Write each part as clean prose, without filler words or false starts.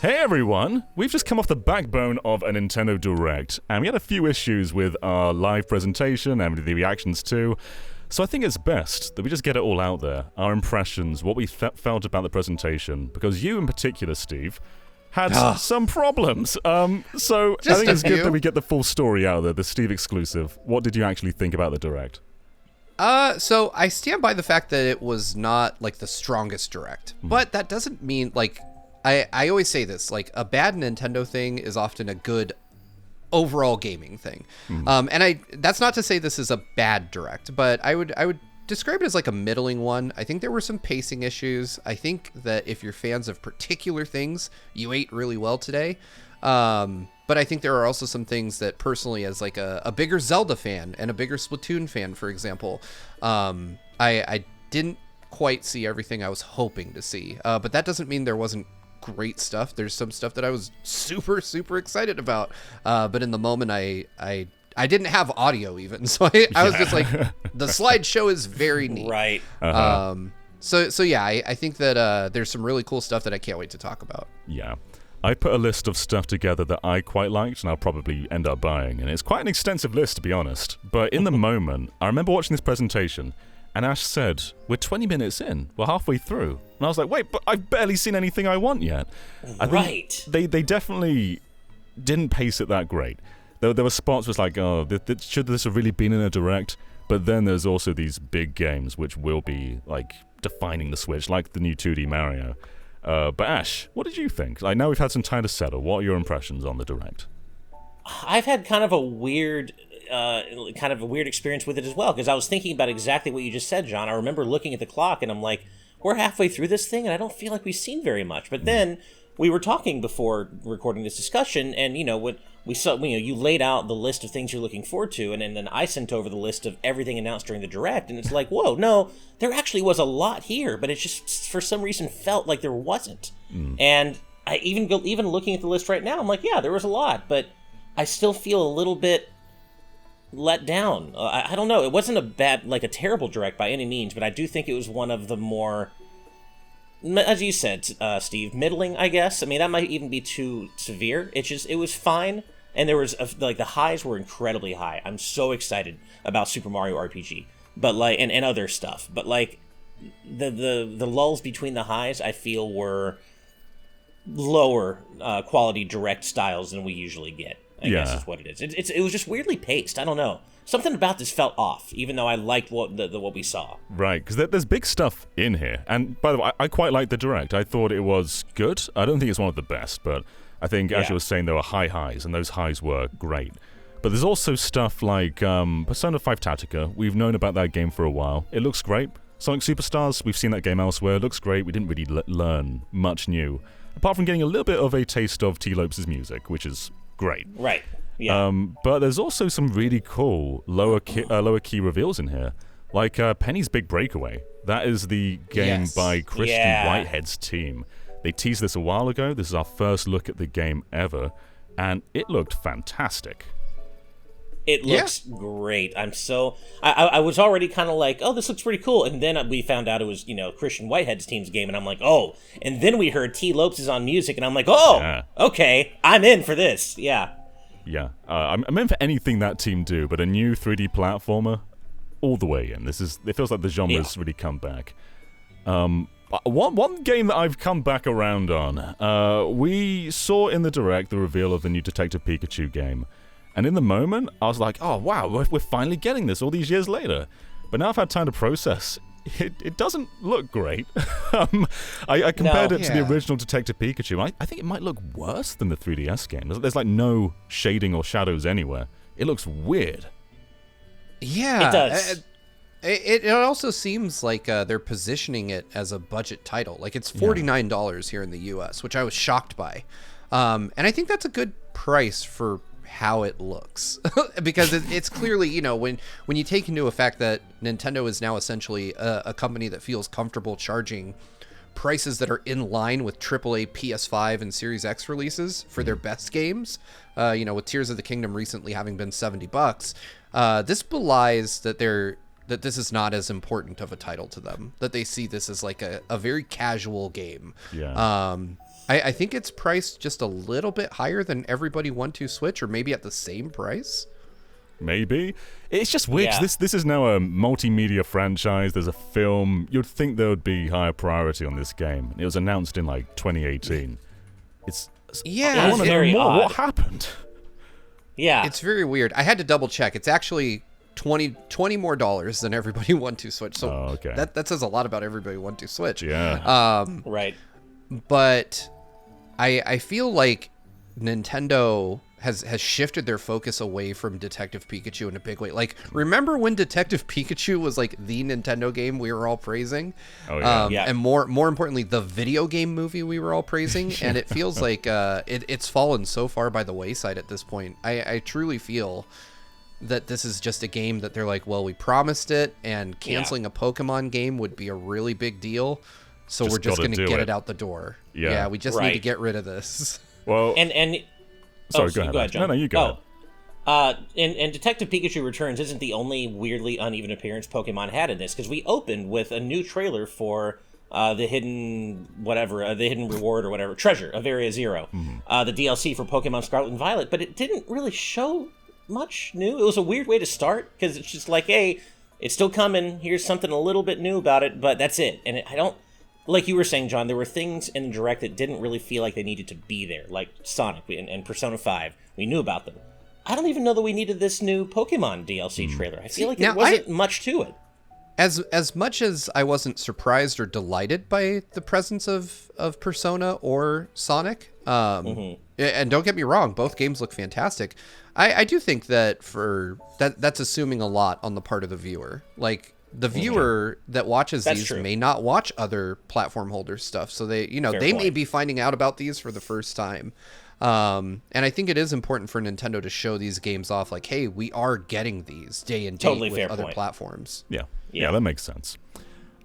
Hey everyone! We've just come off the backbone of a Nintendo Direct, and we had a few issues with our live presentation and the reactions too. So I think it's best that we just get it all out there, our impressions, what we felt about the presentation, because you in particular, Steve, had some problems. So I think it's good that we get the full story out there, the Steve exclusive. What did you actually think about the Direct? So I stand by the fact that it was not like the strongest Direct, but that doesn't mean like I always say this, like a bad Nintendo thing is often a good overall gaming thing. And that's not to say this is a bad Direct, but I would describe it as like a middling one. I think there were some pacing issues. I think that if you're fans of particular things, you ate really well today. But I think there are also some things that personally, as like a bigger Zelda fan and a bigger Splatoon fan, for example, I didn't quite see everything I was hoping to see. But that doesn't mean there wasn't great stuff. There's some stuff that I was super, super excited about. But in the moment, I didn't have audio even. So I was just like, the slideshow is very neat. Right. So yeah, I think that there's some really cool stuff that I can't wait to talk about. Yeah. I put a list of stuff together that I quite liked and I'll probably end up buying, and it's quite an extensive list to be honest. But in the moment, I remember watching this presentation and Ash said, we're 20 minutes in, we're halfway through. And I was like, wait, but I've barely seen anything I want yet. I think they definitely didn't pace it that great. There were spots where it's like, oh, should this have really been in a Direct? But then there's also these big games which will be like defining the Switch, like the new 2D Mario. But Ash, what did you think? I know we've had some time to settle. What are your impressions on the Direct? I've had kind of a weird experience with it as well, because I was thinking about exactly what you just said, John. I remember looking at the clock and I'm like, we're halfway through this thing and I don't feel like we've seen very much. But then we were talking before recording this discussion, and when we saw, you laid out the list of things you're looking forward to, and then I sent over the list of everything announced during the Direct, and it's like, whoa, no, there actually was a lot here, but it just for some reason felt like there wasn't. And I even looking at the list right now, I'm like, yeah, there was a lot, but I still feel a little bit let down. I don't know. It wasn't a terrible Direct by any means, but I do think it was one of the more, as you said, Steve, middling, I guess. I mean, that might even be too severe. It was fine, and there was the highs were incredibly high. I'm so excited about Super Mario RPG, but and other stuff. But the lulls between the highs, I feel, were lower quality Direct styles than we usually get. I guess is what it is. It was just weirdly paced. I don't know. Something about this felt off, even though I liked what we saw. Right, because there's big stuff in here. And by the way, I quite liked the Direct. I thought it was good. I don't think it's one of the best, but I think, as you were saying, there were high highs, and those highs were great. But there's also stuff like Persona 5 Tactica. We've known about that game for a while. It looks great. Sonic Superstars, we've seen that game elsewhere. It looks great. We didn't really learn much new, apart from getting a little bit of a taste of T. Lopes' music, which is great. Right. Yeah. But there's also some really cool lower key reveals in here, like Penny's Big Breakaway. That is the game by Christian Whitehead's team. They teased this a while ago. This is our first look at the game ever, and it looked fantastic. It looks great. I was already kind of like, oh, this looks pretty cool. And then we found out it was, Christian Whitehead's team's game. And I'm like, oh. And then we heard T. Lopes is on music. And I'm like, oh, okay. I'm in for this. Yeah. Yeah. I'm in for anything that team do, but a new 3D platformer, all the way in. It feels like the genre's really come back. One game that I've come back around on, we saw in the Direct the reveal of the new Detective Pikachu game. And in the moment, I was like, oh, wow, we're finally getting this all these years later. But now I've had time to process. It doesn't look great. I compared it to the original Detective Pikachu. I think it might look worse than the 3DS game. There's like no shading or shadows anywhere. It looks weird. Yeah. It does. It also seems like they're positioning it as a budget title. Like it's $49 here in the US, which I was shocked by. And I think that's a good price for how it looks because it's clearly, when you take into effect that Nintendo is now essentially a company that feels comfortable charging prices that are in line with AAA PS5 and Series X releases for their best games, with Tears of the Kingdom recently having been $70, this belies that this is not as important of a title to them, that they see this as like a very casual game. I think it's priced just a little bit higher than Everybody Want to Switch, or maybe at the same price. Maybe. It's just weird. 'Cause Yeah. This is now a multimedia franchise. There's a film. You'd think there would be higher priority on this game. It was announced in like 2018. It's Yeah, I It's want to know very more. odd. What happened? Yeah. It's very weird. I had to double check. It's actually $20 more than Everybody Want to Switch. So Oh, okay. that says a lot about Everybody Want to Switch. Yeah. right. But I feel like Nintendo has shifted their focus away from Detective Pikachu in a big way. Like, remember when Detective Pikachu was like the Nintendo game we were all praising? Oh, yeah. Yeah. And more importantly, the video game movie we were all praising. And it feels like it's fallen so far by the wayside at this point. I truly feel that this is just a game that they're like, well, we promised it, and canceling a Pokemon game would be a really big deal. So Just we're just gotta going to do get it. it out the door. Yeah. Yeah, we just need to Right. get rid of this. Well, And sorry, oh, go ahead. John. No, you go ahead. And Detective Pikachu Returns isn't the only weirdly uneven appearance Pokemon had in this, because we opened with a new trailer for the hidden the hidden reward or whatever treasure of Area Zero, the DLC for Pokemon Scarlet and Violet, but it didn't really show much new. It was a weird way to start, because it's just like, hey, it's still coming. Here's something a little bit new about it, but that's it. And I don't. Like you were saying, John, there were things in the Direct that didn't really feel like they needed to be there, like Sonic and Persona 5. We knew about them. I don't even know that we needed this new Pokemon DLC trailer. I feel like Now, there wasn't much to it. As much as I wasn't surprised or delighted by the presence of Persona or Sonic, and don't get me wrong, both games look fantastic. I do think that that's assuming a lot on the part of the viewer. Like, the viewer that watches That's these true. may not watch other platform holder stuff, so they Fair they may point. be finding out about these for the first time. And I think it is important for Nintendo to show these games off, like, hey, we are getting these day and date Totally with fair other point. platforms. Yeah, Yeah. that makes sense.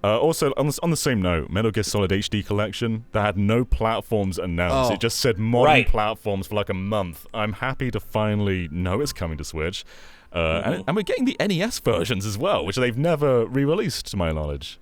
Also, on the same note, Metal Gear Solid HD Collection, that had no platforms announced. Oh. It just said modern Right. platforms for like a month. I'm happy to finally know it's coming to Switch. And we're getting the NES versions as well, which they've never re-released, to my knowledge.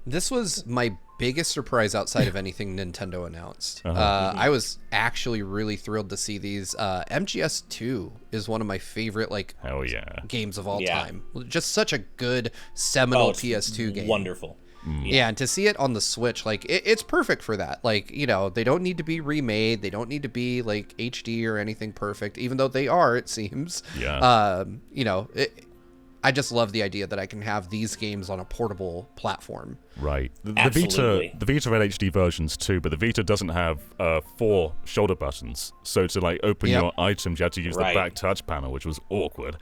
This was my biggest surprise outside of anything Nintendo announced. I was actually really thrilled to see these. MGS2 is one of my favorite Hell yeah. games of all Yeah. time. Just such a good seminal it's PS2 game. Wonderful. Yeah, and to see it on the Switch, like, it's perfect for that. Like, they don't need to be remade. They don't need to be, like, HD or anything perfect, even though they are, it seems. Yeah. I just love the idea that I can have these games on a portable platform. Right. The Absolutely. Vita had HD versions too, but the Vita doesn't have 4 shoulder buttons. So to like open Yep. your items, you had to use Right. the back touch panel, which was awkward.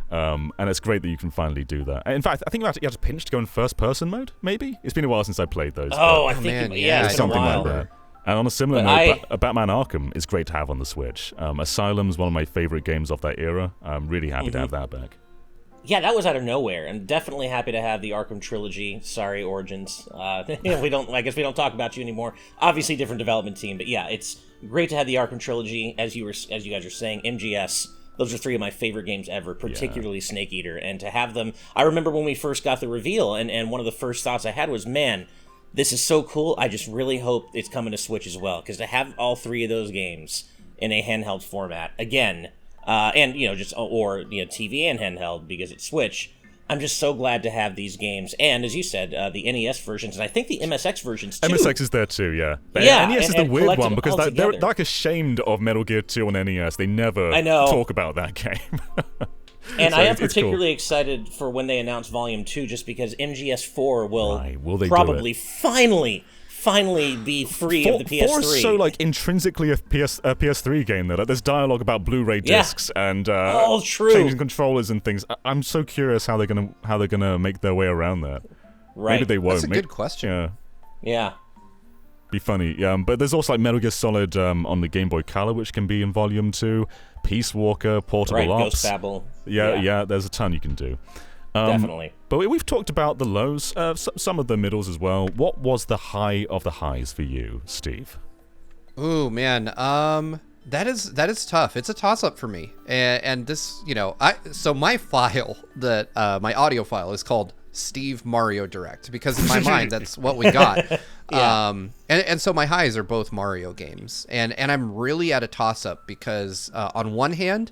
And it's great that you can finally do that. In fact, I think you had to pinch to go in first person mode, maybe? It's been a while since I played those. Oh, I Oh, think man, yeah, yeah, it's I been a something while. like that. And on a similar But note, Batman Arkham is great to have on the Switch. Asylum's one of my favorite games of that era. I'm really happy to have that back. Yeah, that was out of nowhere. I'm definitely happy to have the Arkham trilogy. Sorry, Origins. I guess we don't talk about you anymore. Obviously, different development team, but yeah, it's great to have the Arkham trilogy. As you guys are saying, MGS. Those are 3 of my favorite games ever, particularly Snake Eater. And to have them, I remember when we first got the reveal, and one of the first thoughts I had was, man, this is so cool. I just really hope it's coming to Switch as well, because to have all 3 of those games in a handheld format again. And TV and handheld because it's Switch. I'm just so glad to have these games, and as you said, the NES versions, and I think the MSX versions too. MSX is there too, yeah. But Yeah, NES is and- the and weird collected one because all they're together. like ashamed of Metal Gear 2 on NES. They never I know. talk about that game. And So I am it's cool. particularly excited for when they announce Volume 2, just because MGS4 will, Right, will they do probably finally be free of the PS3. 4 is so like intrinsically a PS3 game though. Like, there's dialogue about Blu-ray Yeah. discs and Oh, true. changing controllers and things. I'm so curious how they're gonna make their way around that. right. Maybe they won't. That's a good question. Yeah, Yeah. be funny. But there's also like Metal Gear Solid on the Game Boy Color, which can be in Volume 2. Peace Walker, Portable Right, Ops. Ghost Babel. Yeah. There's a ton you can do. Definitely. But we've talked about the lows, some of the middles as well. What was the high of the highs for you, Steve? Ooh, man. That is tough. It's a toss up for me. And this, so my file my audio file is called Steve Mario Direct, because in my mind that's what we got. Yeah. And so my highs are both Mario games, and I'm really at a toss up because on one hand,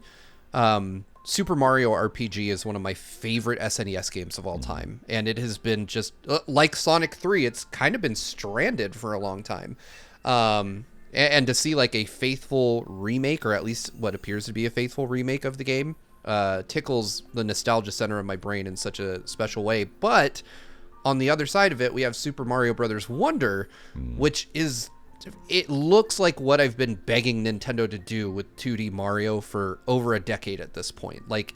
Super Mario RPG is one of my favorite SNES games of all time, and it has been just like Sonic 3. It's kind of been stranded for a long time, and to see like a faithful remake, or at least what appears to be a faithful remake of the game, tickles the nostalgia center of my brain in such a special way. But on the other side of it, we have Super Mario Brothers Wonder, which is, it looks like what I've been begging Nintendo to do with 2D Mario for over a decade at this point. Like,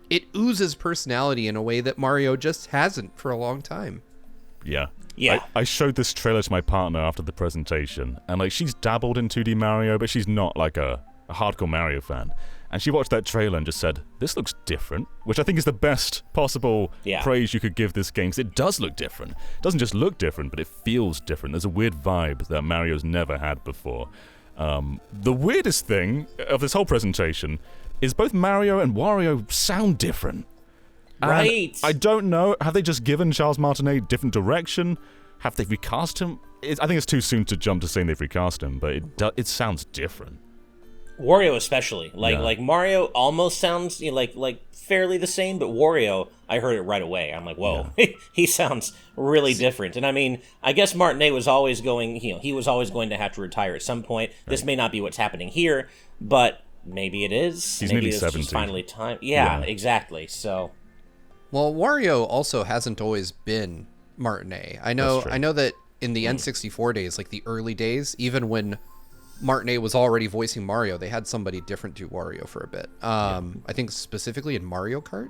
it oozes personality in a way that Mario just hasn't for a long time. Yeah. Yeah. I showed this trailer to my partner after the presentation, and like she's dabbled in 2D Mario, but she's not like a hardcore Mario fan. And she watched that trailer and just said, "This looks different," which I think is the best possible praise you could give this game, because it does look different. It doesn't just look different, but it feels different. There's a weird vibe that Mario's never had before. The weirdest thing of this whole presentation is both Mario and Wario sound different. And Right. I don't know. Have they just given Charles Martinet a different direction? Have they recast him? I think it's too soon to jump to saying they've recast him, but it sounds different. Wario especially. Yeah. Like Mario almost sounds like fairly the same, but Wario, I heard it right away. I'm like, whoa, he sounds really different. And I mean, I guess Martinet was always going, he was always going to have to retire at some point. Right. This may not be what's happening here, but maybe it is. He's maybe nearly it's 70. just finally time. Yeah, exactly. So, Well, Wario also hasn't always been Martinet. I know that in the N64 days, like the early days, even when Martinet was already voicing Mario, they had somebody different do Wario for a bit. I think specifically in Mario Kart.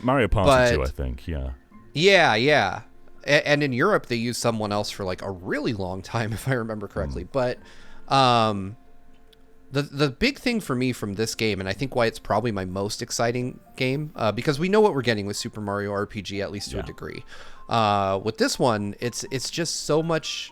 Mario Party 2, I think, Yeah. And in Europe, they used someone else for like a really long time, if I remember correctly. But the big thing for me from this game, and I think why it's probably my most exciting game, because we know what we're getting with Super Mario RPG, at least to a degree. With this one, it's just so much...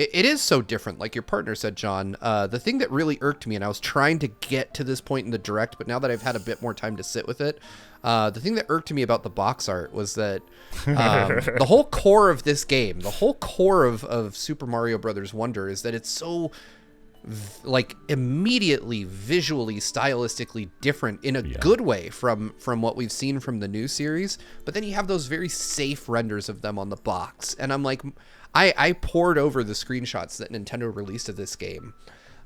It is so different, like your partner said, John. The thing that really irked me, and I was trying to get to this point in the direct, but now that I've had a bit more time to sit with it, the thing that irked me about the box art was that the whole core of this game, the whole core of Super Mario Brothers Wonder, is that it's so like immediately visually, stylistically different in a good way from what we've seen from the new series. But then you have those very safe renders of them on the box, and I'm like, I poured over the screenshots that Nintendo released of this game,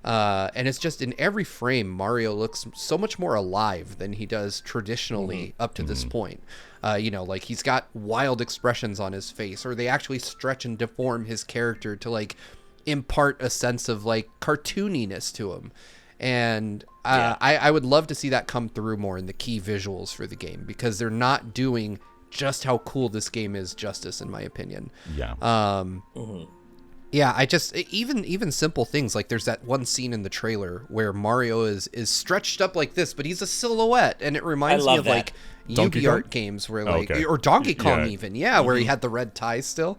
and it's just in every frame Mario looks so much more alive than he does traditionally up to this point. Like he's got wild expressions on his face, or they actually stretch and deform his character to like impart a sense of like cartooniness to him. And I would love to see that come through more in the key visuals for the game, because they're not doing just how cool this game is justice, in my opinion. I just, even simple things like there's that one scene in the trailer where Mario is stretched up like this, but he's a silhit, and it reminds me of like Donkey Art games where like or Donkey Kong even where he had the red tie still.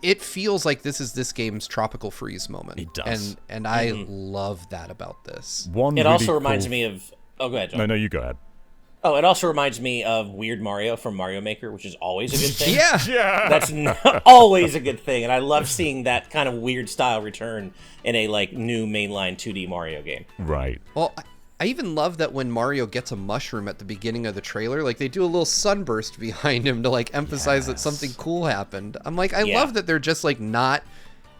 It feels like this is this game's tropical freeze moment. It does. And I love that about this. it also reminds me of... Oh, go ahead, John. No, you go ahead. Oh, it also reminds me of Weird Mario from Mario Maker, which is always a good thing. Yeah. That's always a good thing, and I love seeing that kind of weird style return in a like new mainline 2D Mario game. Right. Well, I even love that when Mario gets a mushroom at the beginning of the trailer, like they do a little sunburst behind him to like emphasize that something cool happened. I'm like, I love that they're just like not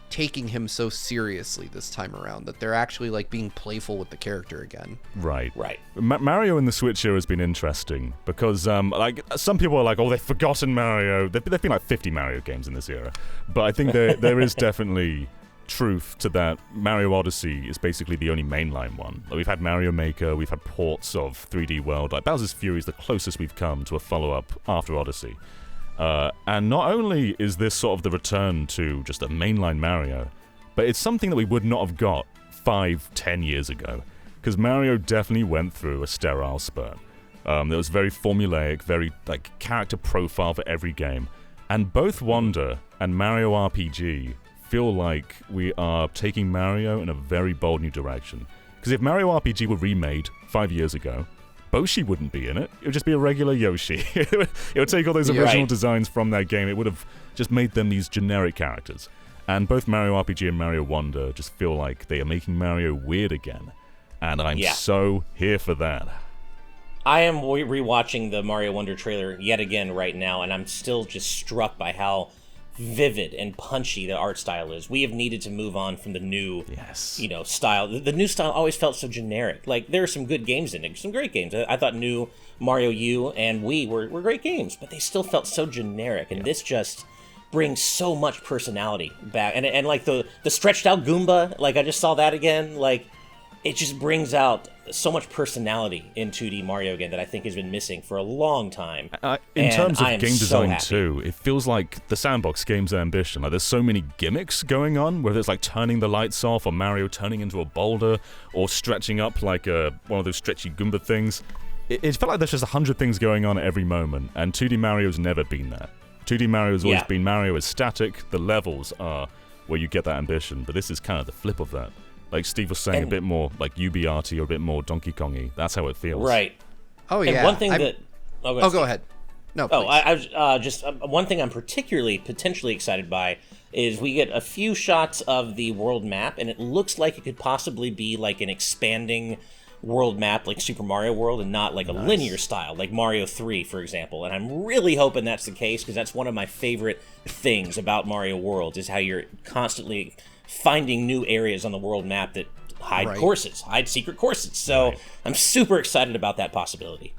taking him so seriously this time around, that they're actually like being playful with the character again. Right. Mario in the Switch era has been interesting because like some people are like, oh, they've forgotten Mario. There've been like 50 Mario games in this era, but I think there is definitely truth to that. Mario Odyssey is basically the only mainline one. Like, we've had Mario Maker, we've had ports of 3D World. Like Bowser's Fury is the closest we've come to a follow-up after Odyssey. And not only is this sort of the return to just a mainline Mario, but it's something that we would not have got 5-10 years ago, because Mario definitely went through a sterile spurt. That was very formulaic, very like character profile for every game, and both Wonder and Mario RPG feel like we are taking Mario in a very bold new direction. Because if Mario RPG were remade 5 years ago, Boshi wouldn't be in it. It would just be a regular Yoshi. It would take all those original Right. designs from that game. It would have just made them these generic characters. And both Mario RPG and Mario Wonder just feel like they are making Mario weird again. And I'm so here for that. I am rewatching the Mario Wonder trailer yet again right now, and I'm still just struck by how vivid and punchy the art style is. We have needed to move on from the new, style. The new style always felt so generic. Like, there are some good games in it, some great games. I thought new Mario U and Wii were great games, but they still felt so generic, and this just brings so much personality back. And like the stretched out Goomba, like I just saw that again, like it just brings out so much personality in 2D Mario again that I think has been missing for a long time. In terms of I am game so design happy. too, it feels like the Sandbox game's ambition. Like there's so many gimmicks going on, whether it's like turning the lights off, or Mario turning into a boulder, or stretching up like one of those stretchy Goomba things. It felt like there's just 100 things going on at every moment, and 2D Mario's never been that. 2D Mario's always been Mario is static, the levels are where you get that ambition, but this is kind of the flip of that. Like Steve was saying, a bit more like UBRT or a bit more Donkey Kong-y. That's how it feels. Right. Oh, And yeah. one thing that... Oh, go ahead. No, please. One thing I'm potentially excited by is we get a few shots of the world map, and it looks like it could possibly be like an expanding world map like Super Mario World, and not like a linear style like Mario 3, for example. And I'm really hoping that's the case, because that's one of my favorite things about Mario World, is how you're constantly finding new areas on the world map that hide secret courses. So I'm super excited about that possibility.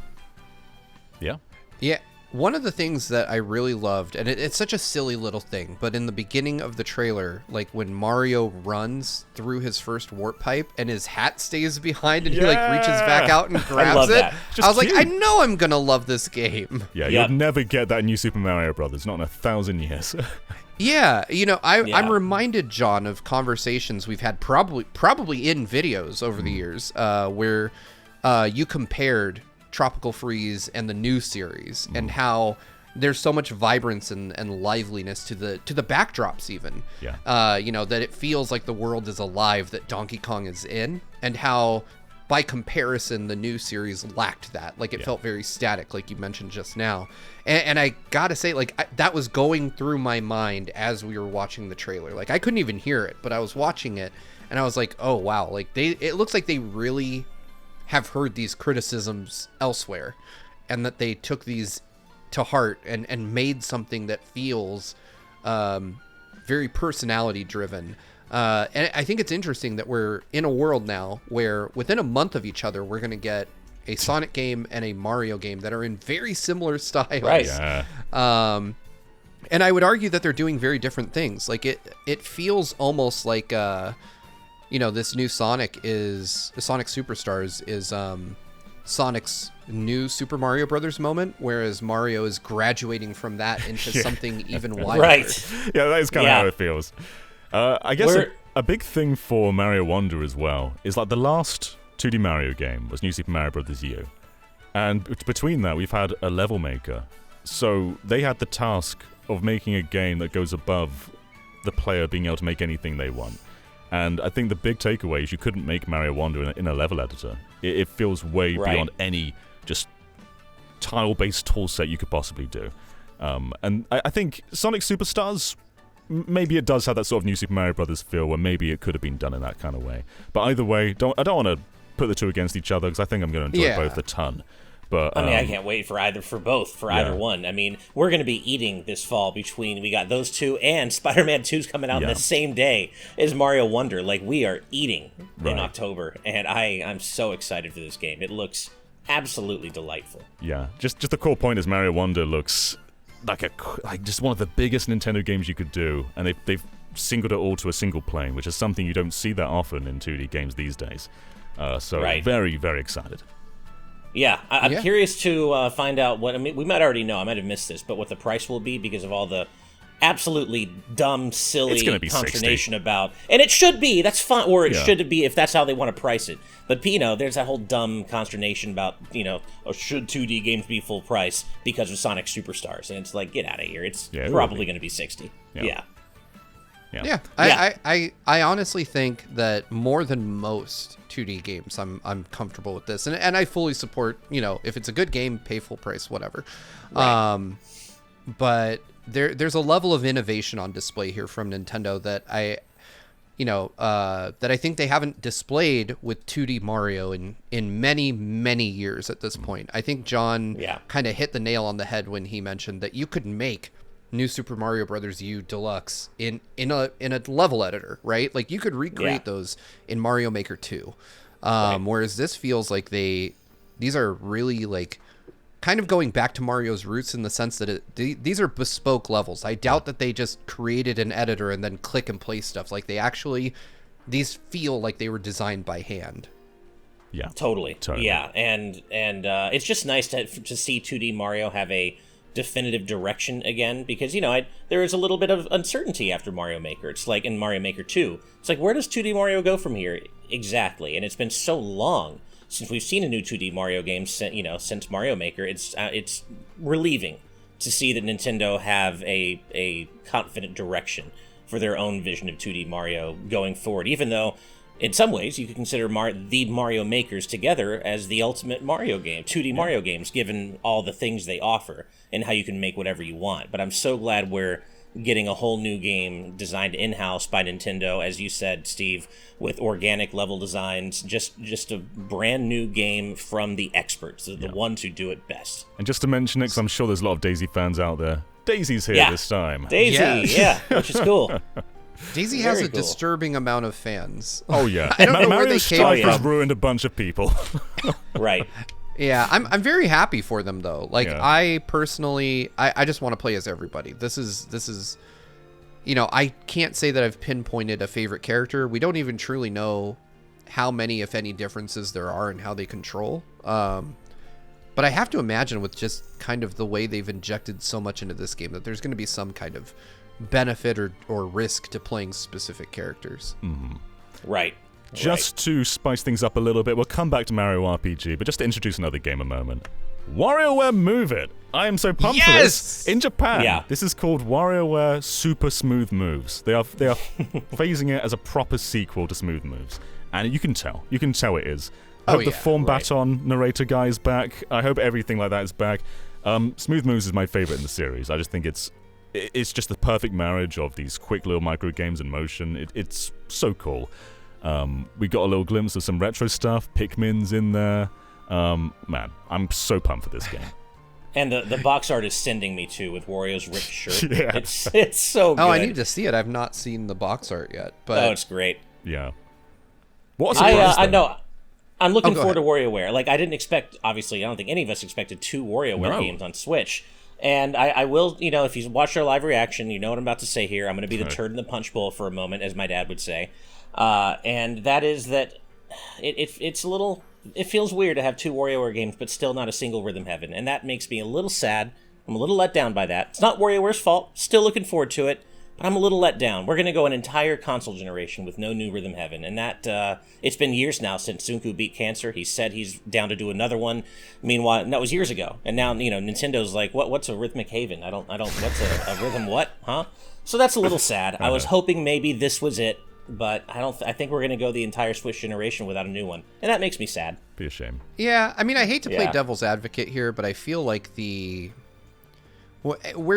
Yeah. Yeah, one of the things that I really loved, and it's such a silly little thing, but in the beginning of the trailer, like when Mario runs through his first warp pipe and his hat stays behind and he like reaches back out and grabs love it, that. I was like, cute. I know I'm gonna love this game. Yeah, Yep. you'd never get that in New Super Mario Brothers, not in 1,000 years. Yeah, I'm Yeah. reminded, John, of conversations we've had probably in videos over the years where you compared Tropical Freeze and the new series and how there's so much vibrance and liveliness to the backdrops even. Yeah. That it feels like the world is alive that Donkey Kong is in, and how by comparison the new series lacked that. Like it felt very static, like you mentioned just now. And I gotta say, like that was going through my mind as we were watching the trailer. Like I couldn't even hear it, but I was watching it and I was like, oh wow, like it looks like they really have heard these criticisms elsewhere, and that they took these to heart and made something that feels very personality driven. And I think it's interesting that we're in a world now where within a month of each other, we're going to get a Sonic game and a Mario game that are in very similar styles. Right. Yeah. And I would argue that they're doing very different things. Like it feels almost like, this new Sonic Superstars is Sonic's new Super Mario Brothers moment, whereas Mario is graduating from that into something even wilder. Right. Yeah, that is kind of how it feels. I guess We're- a big thing for Mario Wonder as well is like the last 2D Mario game was New Super Mario Bros. U. And between that, we've had a level maker. So they had the task of making a game that goes above the player being able to make anything they want. And I think the big takeaway is you couldn't make Mario Wonder in a level editor. It feels way beyond any just tile-based tool set you could possibly do. And I think Sonic Superstars, maybe it does have that sort of New Super Mario Brothers feel where maybe it could have been done in that kind of way. But either way, I don't want to put the two against each other because I think I'm going to enjoy both a ton. But I mean, I can't wait for either one. I mean, we're going to be eating this fall between, we got those two and Spider-Man 2's coming out in the same day as Mario Wonder. Like, we are eating in October, and I'm so excited for this game. It looks absolutely delightful. Yeah, just the core point is Mario Wonder looks like just one of the biggest Nintendo games you could do, and they've singled it all to a single plane, which is something you don't see that often in 2D games these days. So very, very excited. Yeah, I'm curious to find out what, I mean, we might already know, I might have missed this, but what the price will be because of all the absolutely dumb, silly It's gonna be consternation about, and it should be, that's fine, or it should be if that's how they want to price it. But, there's that whole dumb consternation about, should 2D games be full price because of Sonic Superstars? And it's like, get out of here. It's it probably will be. going to be $60. Yeah. Yeah. Yeah, I honestly think that more than most 2D games, I'm comfortable with this, and I fully support. If it's a good game, pay full price, whatever. Right. But there's a level of innovation on display here from Nintendo that that I think they haven't displayed with 2D Mario in many, many years at this point. I think John kind of hit the nail on the head when he mentioned that you could make New Super Mario Brothers U Deluxe in a level editor, right? Like you could recreate those in Mario Maker 2. Whereas this feels like these are really like kind of going back to Mario's roots in the sense that these are bespoke levels. I doubt that they just created an editor and then click and play stuff. Like these feel like they were designed by hand. Yeah, totally. Yeah, and it's just nice to see 2D Mario have a definitive direction again, because there is a little bit of uncertainty after Mario Maker. It's like in Mario Maker 2. It's like, where does 2D Mario go from here exactly? And it's been so long since we've seen a new 2D Mario game, since Mario Maker. It's relieving to see that Nintendo have a confident direction for their own vision of 2D Mario going forward, even though in some ways you could consider the Mario Makers together as the ultimate Mario game, 2D Mario games, given all the things they offer and how you can make whatever you want. But I'm so glad we're getting a whole new game designed in-house by Nintendo, as you said, Steve, with organic level designs, just a brand new game from the experts, the ones who do it best. And just to mention it, because I'm sure there's a lot of Daisy fans out there, Daisy's here this time. Daisy, which is cool. Daisy has a disturbing amount of fans. Oh yeah, I don't know where they came from. Has ruined a bunch of people. Right. Yeah, I'm very happy for them though. Like I personally, I just want to play as everybody. This is, I can't say that I've pinpointed a favorite character. We don't even truly know how many, if any, differences there are in how they control. But I have to imagine with just kind of the way they've injected so much into this game that there's going to be some kind of benefit or risk to playing specific characters. Mm-hmm. Right. Just to spice things up a little bit, we'll come back to Mario RPG, but just to introduce another game a moment. WarioWare Move It! I am so pumped for this. In Japan, this is called WarioWare Super Smooth Moves. They are phasing it as a proper sequel to Smooth Moves. And you can tell it is. I hope the Form Baton narrator guy's back. I hope everything like that is back. Smooth Moves is my favorite in the series. I just think it's just the perfect marriage of these quick little micro games in motion. It's so cool. We got a little glimpse of some retro stuff. Pikmin's in there. Man, I'm so pumped for this game. And the box art is sending me to with Wario's ripped shirt. It's so good. Oh, I need to see it. I've not seen the box art yet. But it's great. Yeah. What a surprise! I know. I'm looking forward to WarioWare. Like, I didn't expect, obviously, I don't think any of us expected 2 WarioWare games on Switch. And I will, if you watch our live reaction, you know what I'm about to say here. I'm going to be the turd in the punch bowl for a moment, as my dad would say. And that is that it's a little, it feels weird to have 2 WarioWare games, but still not a single Rhythm Heaven. And that makes me a little sad. I'm a little let down by that. It's not WarioWare's fault. Still looking forward to it. But I'm a little let down. We're going to go an entire console generation with no new Rhythm Heaven. And that, it's been years now since Sunku beat Cancer. He said he's down to do another one. Meanwhile, that was years ago. And now, Nintendo's like, what's a Rhythmic Haven? I don't, what's a rhythm what? Huh? So that's a little sad. I was hoping maybe this was it. But I think we're going to go the entire Switch generation without a new one. And that makes me sad. Be a shame. Yeah, I mean, I hate to play devil's advocate here, but I feel like we're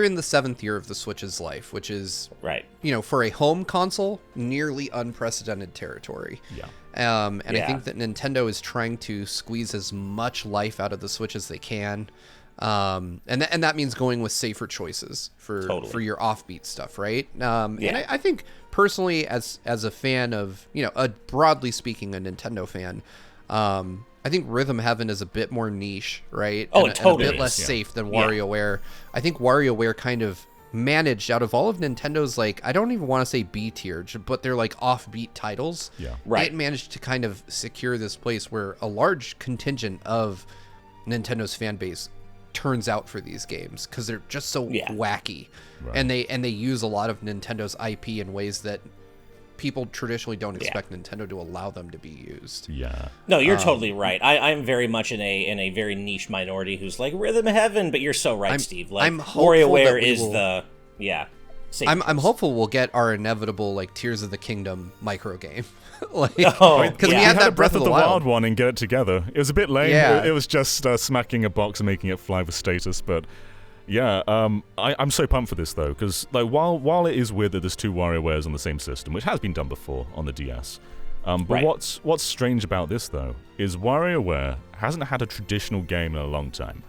in the 7th year of the Switch's life, which is, for a home console, nearly unprecedented territory. Yeah. And I think that Nintendo is trying to squeeze as much life out of the Switch as they can. And that means going with safer choices for your offbeat stuff, right? And I think personally, as a fan of, broadly speaking, a Nintendo fan, I think Rhythm Heaven is a bit more niche, right? And a bit less safe than WarioWare. I think WarioWare kind of managed out of all of Nintendo's, like, I don't even want to say B tier, but they're like offbeat titles. Yeah. Right. It managed to kind of secure this place where a large contingent of Nintendo's fan base turns out for these games because they're just so wacky, and they use a lot of Nintendo's IP in ways that people traditionally don't expect Nintendo to allow them to be used. Yeah. No, you're totally right. I'm very much in a very niche minority who's like Rhythm Heaven, but you're so right, Steve. Like, I'm hopeful WarioWare that is the I'm hopeful we'll get our inevitable like Tears of the Kingdom micro game. Like, Oh, because yeah. we We had had a that Breath of the Wild. one and Get It Together. It was a bit lame. Yeah. It was just smacking a box and making it fly with status, but yeah, I'm so pumped for this though, because like while it is weird that there's two WarioWares on the same system, which has been done before on the DS, but Right. what's strange about this though is WarioWare hasn't had a traditional game in a long time.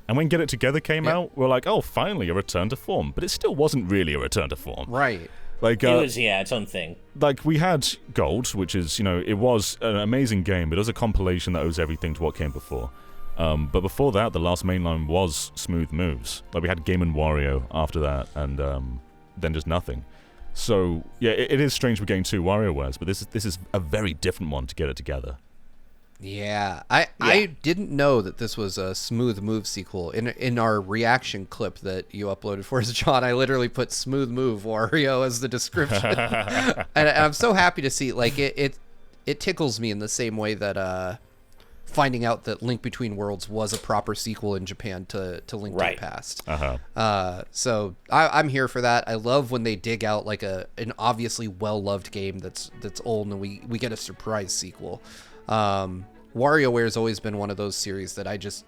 And when Get It Together came out, we're like, oh, finally a return to form. But it still wasn't really a return to form. Right. Like, It was, its own thing. like we had Gold, which is, it was an amazing game, but it was a compilation that owes everything to what came before. But before that, the last mainline was Smooth Moves. Like we had Game & Wario after that, and then just nothing. So yeah, it is strange we're getting two WarioWares, but this is a very different one to Get It Together. Yeah, I didn't know that this was a Smooth Move sequel. In our reaction clip that you uploaded for us, John, I literally put Smooth Move Wario as the description, and I'm so happy to see. Like it tickles me in the same way that finding out that Link Between Worlds was a proper sequel in Japan to Link to the Past. So I'm here for that. I love when they dig out like an obviously well loved game that's old and we get a surprise sequel. WarioWare has always been one of those series that I just,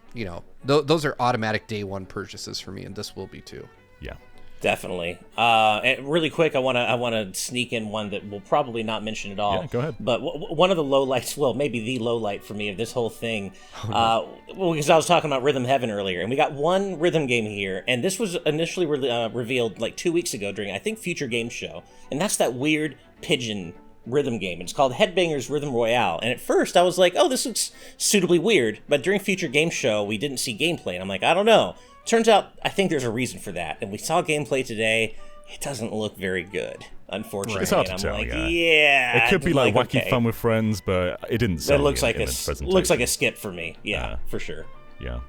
those are automatic day one purchases for me, and this will be too. Yeah. Definitely. And really quick, I want to sneak in one that we'll probably not mention at all. Yeah, go ahead. But one of the lowlights, well, maybe the lowlight for me of this whole thing, because I was talking about Rhythm Heaven earlier, and we got one rhythm game here, and this was initially revealed like 2 weeks ago during, I think, Future Game Show, and that's that weird pigeon rhythm game. It's called Headbangers Rhythm Royale, and at first I was like, oh, this looks suitably weird, but during Future Game Show, we didn't see gameplay, and I'm like, I don't know. Turns out, I think there's a reason for that, and we saw gameplay today. It doesn't look very good, unfortunately. It's hard to and I'm tell, like, yeah. It could be like wacky okay. fun with friends, but it didn't That sell looks me like in the a presentation. looks like a skip for me. Yeah, for sure. Yeah.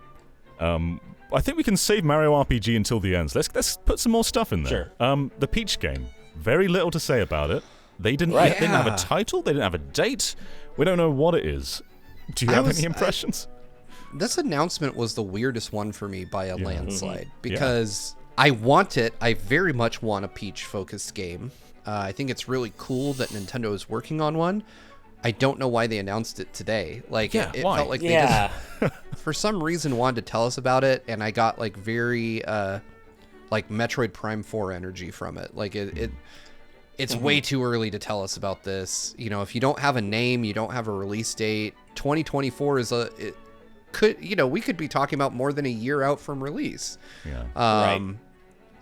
I think we can save Mario RPG until the end. Let's put some more stuff in there. Sure. The Peach game. Very little to say about it. They didn't have a title. They didn't have a date. We don't know what it is. Do you have any impressions? This announcement was the weirdest one for me by a landslide Mm-hmm. because I want it. I very much want a Peach-focused game. I think it's really cool that Nintendo is working on one. I don't know why they announced it today. Like, it why? felt like they just, for some reason, wanted to tell us about it, and I got like very like Metroid Prime 4 energy from it. Like it's way too early to tell us about this. If you don't have a name, you don't have a release date. 2024 is we could be talking about more than a year out from release. Yeah.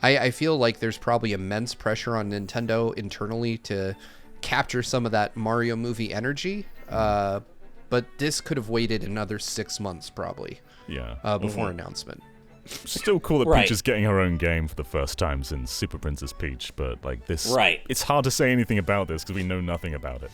I feel like there's probably immense pressure on Nintendo internally to capture some of that Mario movie energy. But this could have waited another 6 months probably. Yeah. Before announcement. Still cool that Right. Peach is getting her own game for the first time since Super Princess Peach, but like this, Right. it's hard to say anything about this because we know nothing about it.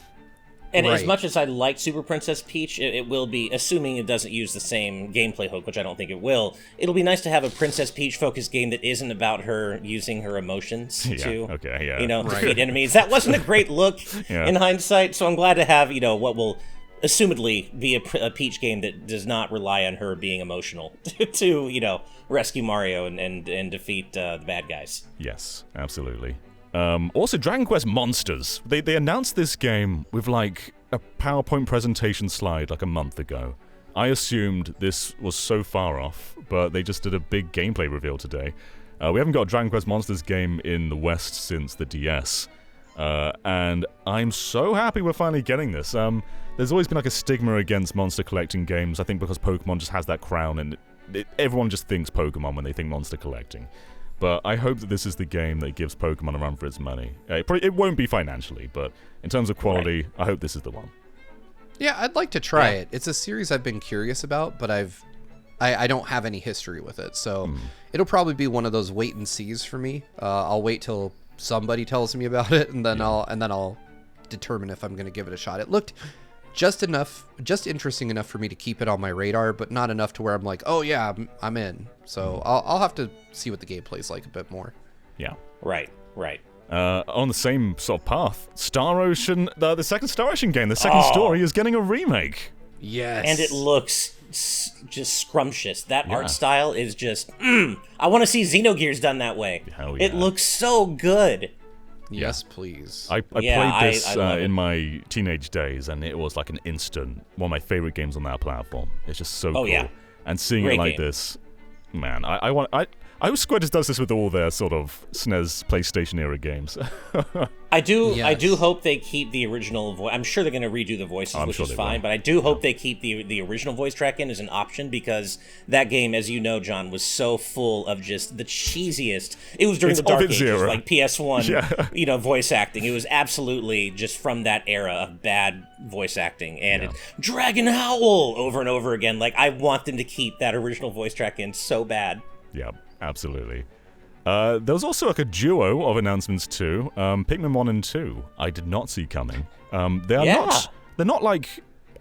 And as Right. much as I like Super Princess Peach, it will be, assuming it doesn't use the same gameplay hook, which I don't think it will, it'll be nice to have a Princess Peach-focused game that isn't about her using her emotions to, defeat enemies. That wasn't a great look in hindsight, so I'm glad to have, what will assumedly be a Peach game that does not rely on her being emotional to, rescue Mario and defeat the bad guys. Yes, absolutely. Also, Dragon Quest Monsters. They announced this game with like a PowerPoint presentation slide like a month ago. I assumed this was so far off, but they just did a big gameplay reveal today. We haven't got a Dragon Quest Monsters game in the West since the DS. And I'm so happy we're finally getting this. There's always been like a stigma against monster collecting games, I think because Pokemon just has that crown and everyone just thinks Pokemon when they think monster collecting. But I hope that this is the game that gives Pokemon a run for its money. It won't be financially, but in terms of quality, I hope this is the one. Yeah, I'd like to try it. It's a series I've been curious about, but I don't have any history with it, so it'll probably be one of those wait and sees for me. I'll wait till somebody tells me about it, and then I'll determine if I'm going to give it a shot. It looked just interesting enough for me to keep it on my radar, but not enough to where I'm like, oh yeah, I'm in. So I'll have to see what the gameplay's like a bit more. Yeah. Right. On the same sort of path, Star Ocean, the second Star Ocean game, the second story is getting a remake. Yes. And it looks just scrumptious. That Yeah. art style is just. I want to see Xenogears done that way. Hell It yeah. looks so good. Yes, please. I Yeah, played this I love it. in my teenage days, and it was like an instant one of my favorite games on that platform. It's just so cool. yeah. And seeing Great it like game. this, man, I wish Square does this with all their sort of SNES, PlayStation era games. I do Yes. hope they keep the original voice. I'm sure they're going to redo the voices, I'm which sure is they fine. will. But I do hope they keep the original voice track in as an option, because that game, as you know, John, was so full of just the cheesiest. It was during It's the dark of its ages, era. like PS1, Yeah. voice acting. It was absolutely just from that era of bad voice acting, and Dragon Howl over and over again. Like, I want them to keep that original voice track in so bad. Yeah, absolutely. There was also like a duo of announcements too. Pikmin 1 and 2, I did not see coming. They're not like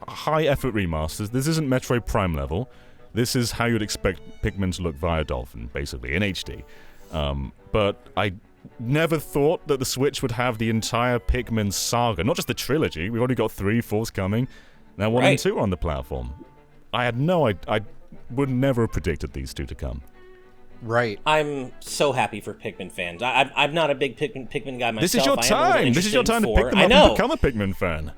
high effort remasters. This isn't Metroid Prime level. This is how you'd expect Pikmin to look via Dolphin, basically, in HD. But I never thought that the Switch would have the entire Pikmin saga, not just the trilogy. We've already got 3 forthcoming. Now 1 and Right. 2 on the platform. I would never have predicted these two to come. Right. I'm so happy for Pikmin fans. I'm not a big Pikmin guy myself. This is your I am a little time. This is your interested time in to pick 4. them I up know. and become a Pikmin fan.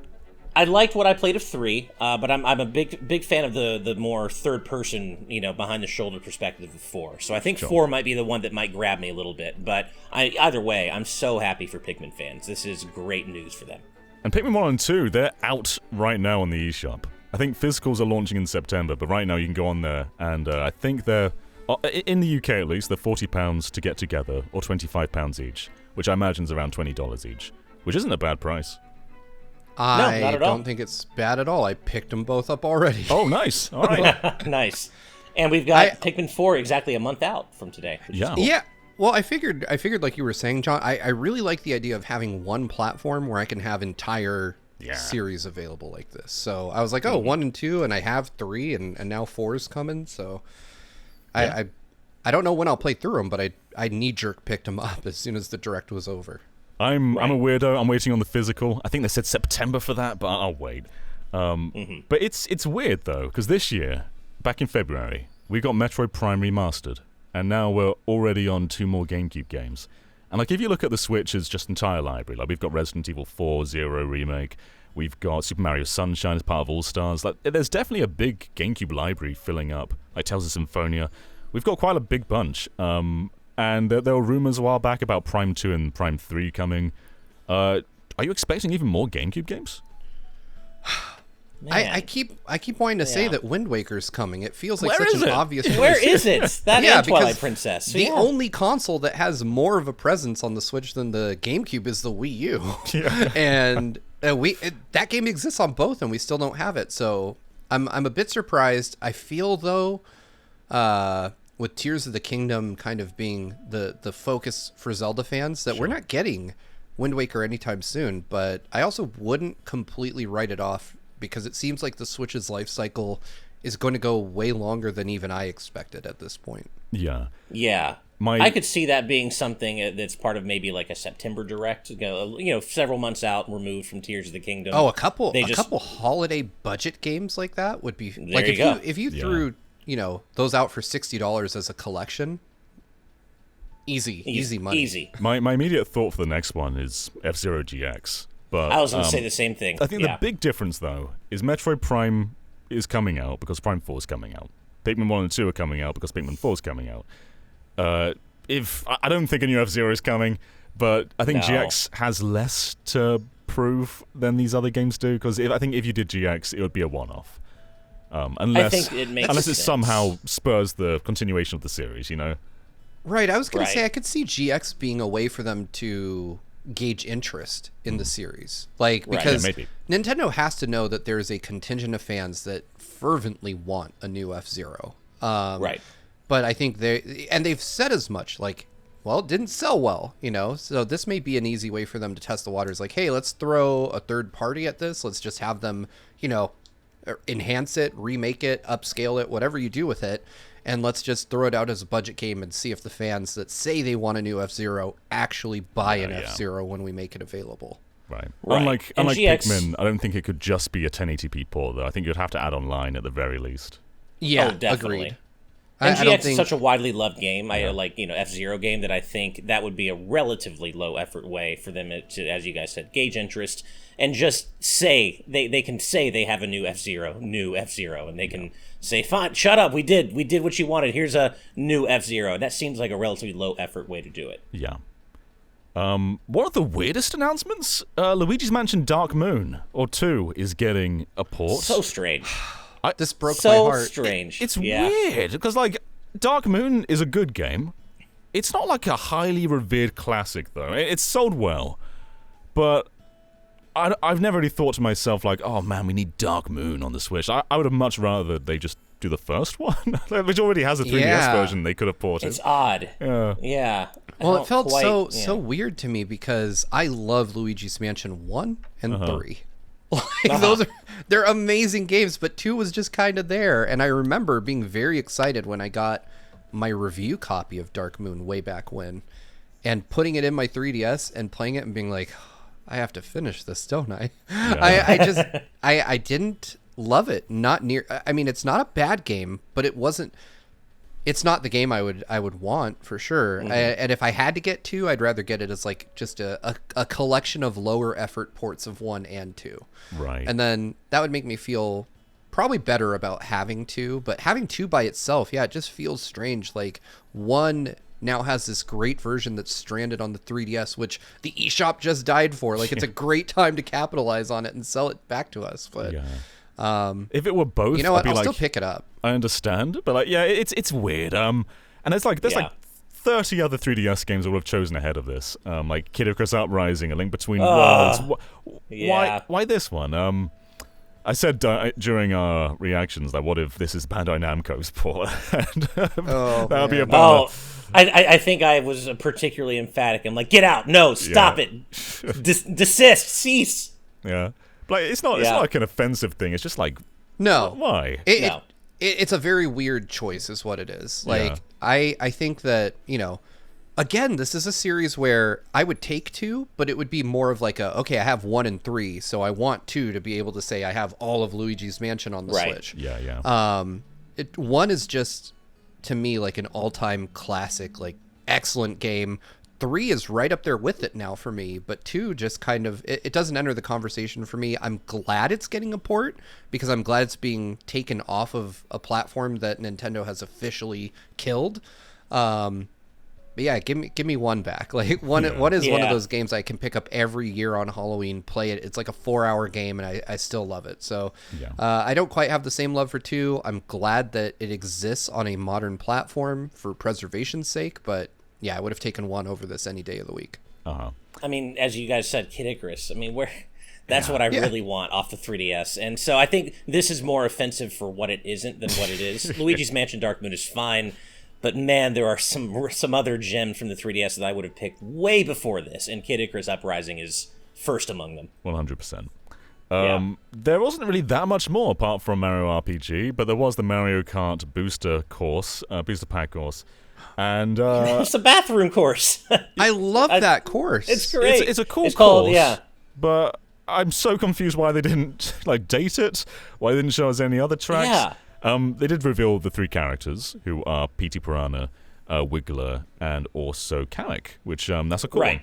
I liked what I played of 3, but I'm a big fan of the more third person, behind the shoulder perspective of 4. So I think 4 might be the one that might grab me a little bit. But either way, I'm so happy for Pikmin fans. This is great news for them. And Pikmin 1 and 2, they're out right now on the eShop. I think physicals are launching in September, but right now you can go on there, and I think they're, in the UK at least, they're £40 to get together, or £25 each, which I imagine is around $20 each, which isn't a bad price. I not at all. don't think it's bad at all. I picked them both up already. Oh, nice. All right. Nice. And we've got Pikmin 4 exactly a month out from today. Which is Yeah. cool. Yeah. Well, I figured like you were saying, John, I really like the idea of having one platform where I can have entire series available like this. So I was like, 1 and 2, and I have 3, and now 4 is coming. So I don't know when I'll play through them, but I knee-jerk picked them up as soon as the direct was over. I'm a weirdo. I'm waiting on the physical. I think they said September for that, but I'll wait. But it's weird, though, because this year, back in February, we got Metroid Prime Remastered, and now we're already on 2 more GameCube games. And like, if you look at the Switch's just entire library, like we've got Resident Evil 4 Zero Remake, we've got Super Mario Sunshine as part of All-Stars. Like, there's definitely a big GameCube library filling up, like Tales of Symphonia. We've got quite a big bunch. And there were rumors a while back about Prime 2 and Prime 3 coming. Are you expecting even more GameCube games? I keep wanting to say that Wind Waker's coming. It feels like Where such is an it? obvious Where choice. is it? That Yeah, and Twilight because Princess. The Yeah. only console that has more of a presence on the Switch than the GameCube is the Wii U. And that game exists on both, and we still don't have it. So I'm a bit surprised. I feel, though, with Tears of the Kingdom kind of being the focus for Zelda fans, that we're not getting Wind Waker anytime soon. But I also wouldn't completely write it off, because it seems like the Switch's life cycle is going to go way longer than even I expected at this point. Yeah. Yeah. I could see that being something that's part of maybe like a September direct, several months out, removed from Tears of the Kingdom. Oh, a couple holiday budget games like that would be like, you go. if you threw, those out for $60 as a collection, easy money. Easy. My immediate thought for the next one is F-Zero GX. But I was going to say the same thing. I think the big difference, though, is Metroid Prime is coming out because Prime 4 is coming out. Pikmin 1 and 2 are coming out because Pikmin 4 is coming out. I don't think a new F-Zero is coming, but I think GX has less to prove than these other games do, because I think if you did GX, it would be a one-off. Unless I think it makes it sense. somehow spurs the continuation of the series, Right. I was going to Right. say I could see GX being a way for them to gauge interest in the series. Like, because maybe. Nintendo has to know that there is a contingent of fans that fervently want a new F-Zero. Right. But I think they've said as much, like, well, it didn't sell well, so this may be an easy way for them to test the waters. Like, hey, let's throw a third party at this. Let's just have them, enhance it, remake it, upscale it, whatever you do with it. And let's just throw it out as a budget game and see if the fans that say they want a new F-Zero actually buy an F-Zero when we make it available. Right. Right. Unlike And GX Pikmin, I don't think it could just be a 1080p port, though. I think you'd have to add online at the very least. Yeah, Oh, definitely. agreed. And I don't GX is think such a widely loved game. I like, F-Zero game that I think that would be a relatively low effort way for them to, as you guys said, gauge interest and just say they can say they have a new F-Zero, and they can say, fine, shut up, we did what you wanted. Here's a new F-Zero. And that seems like a relatively low effort way to do it. Yeah. One of the weirdest announcements, Luigi's Mansion Dark Moon, or 2, is getting a port. So strange. this broke my So heart. strange. It's yeah. weird, because, like, Dark Moon is a good game. It's not, like, a highly revered classic, though. It's sold well. But I've never really thought to myself, like, oh, man, we need Dark Moon on the Switch. I would have much rather they just do the first one, which already has a 3DS Yeah. version they could have ported. It's odd. Yeah. I Well, don't it felt quite- so weird to me because I love Luigi's Mansion 1 and 3. Like they're amazing games, but 2 was just kind of there, and I remember being very excited when I got my review copy of Dark Moon way back when, and putting it in my 3DS and playing it and being like, I have to finish this, don't I? I just I didn't love it. Not near. I mean, it's not a bad game, but it wasn't. It's not the game I would want for sure. And if I had to get 2, I'd rather get it as like just a collection of lower effort ports of 1 and 2. Right. And then that would make me feel probably better about having 2. But having 2 by itself, yeah, it just feels strange. Like 1 now has this great version that's stranded on the 3DS, which the eShop just died for. Like it's a great time to capitalize on it and sell it back to us. But yeah. If it were both, you know I'd what? be I'll like, still pick it up. I understand, but like, yeah, it's weird. And there's like 30 other 3DS games that would have chosen ahead of this. Like Kid Icarus Uprising, A Link Between Worlds. Why this one? I said during our reactions, like, what if this is Bandai Namco's port? And that would be a bummer. Oh, I think I was particularly emphatic. I'm like, get out! No, stop it! Desist! Cease! Yeah, but like, it's not like an offensive thing. It's just like, No. why? It's a very weird choice is what it is. Like Yeah. I think that, again, this is a series where I would take 2, but it would be more of like okay, I have 1 and 3, so I want 2 to be able to say I have all of Luigi's Mansion on the Right. Switch. Yeah. 1 is just, to me, like an all-time classic, like excellent game. 3 is right up there with it now for me, but 2 just kind of it doesn't enter the conversation for me. I'm glad it's getting a port because I'm glad it's being taken off of a platform that Nintendo has officially killed. But yeah, give me 1 back. Like one is one of those games I can pick up every year on Halloween, play it. It's like a 4-hour game, and I still love it. So I don't quite have the same love for 2. I'm glad that it exists on a modern platform for preservation's sake, but yeah, I would have taken 1 over this any day of the week. I mean, as you guys said, Kid Icarus. I mean, that's what I really want off the 3DS. And so I think this is more offensive for what it isn't than what it is. Luigi's Mansion Dark Moon is fine, but man, there are some other gems from the 3DS that I would have picked way before this, and Kid Icarus Uprising is first among them. 100%. There wasn't really that much more apart from Mario RPG, but there was the Mario Kart booster pack course. And It's a bathroom course. I love that course. It's great. It's a cool it's course. Called, but I'm so confused why they didn't like date it. Why they didn't show us any other tracks. Yeah. They did reveal the 3 characters who are P.T. Piranha, Wiggler, and also Kamek, which that's a cool one.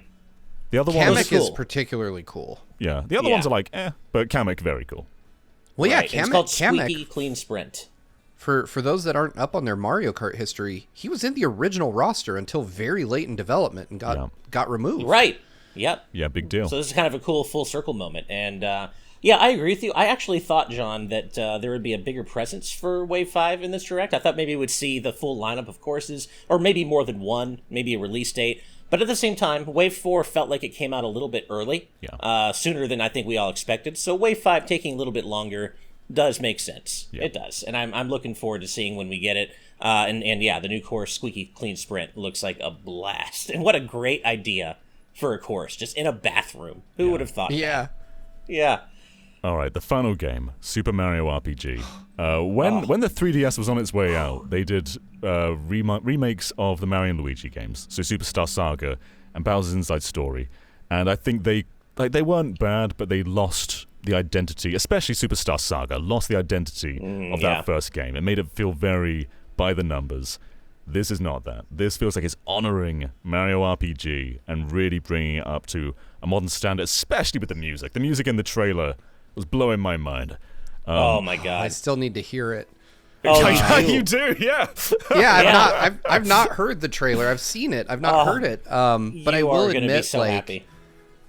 The other one Kamek cool. is particularly cool. Yeah, the other ones are like but Kamek very cool. Well, yeah, It's called Kamek. Squeaky Clean Sprint. For those that aren't up on their Mario Kart history, he was in the original roster until very late in development and got removed. Right. Yep. Yeah, big deal. So this is kind of a cool full circle moment. And yeah, I agree with you. I actually thought, John, that there would be a bigger presence for Wave 5 in this Direct. I thought maybe we would see the full lineup of courses, or maybe more than one, maybe a release date. But at the same time, Wave 4 felt like it came out a little bit early, sooner than I think we all expected. So Wave 5 taking a little bit longer does make sense. Yeah. It does. And I'm looking forward to seeing when we get it. And yeah, the new course, Squeaky Clean Sprint, looks like a blast. And what a great idea for a course, just in a bathroom. Who would have thought that? Yeah. All right, the final game, Super Mario RPG. When the 3DS was on its way out, they did remakes of the Mario and Luigi games, so Superstar Saga and Bowser's Inside Story. And I think they weren't bad, but they lost the identity, especially Superstar Saga, lost the identity of that first game. It made it feel very by the numbers. This is not that. This feels like it's honoring Mario RPG and really bringing it up to a modern standard, especially with the music. The music in the trailer was blowing my mind. Oh my god! I still need to hear it. Oh, you do, yeah. Yeah, I've not heard the trailer. I've seen it. I've not heard it. But I will admit, be so happy.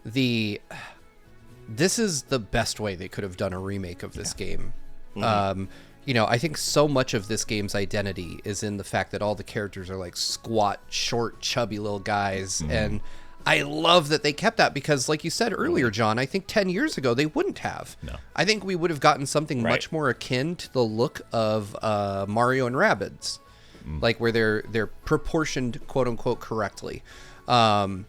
This is the best way they could have done a remake of this game. I think so much of this game's identity is in the fact that all the characters are like squat, short, chubby little guys, and I love that they kept that because, like you said earlier, John, I think 10 years ago they wouldn't have. No. I think we would have gotten something much more akin to the look of Mario and Rabbids, like where they're proportioned, quote unquote, correctly. And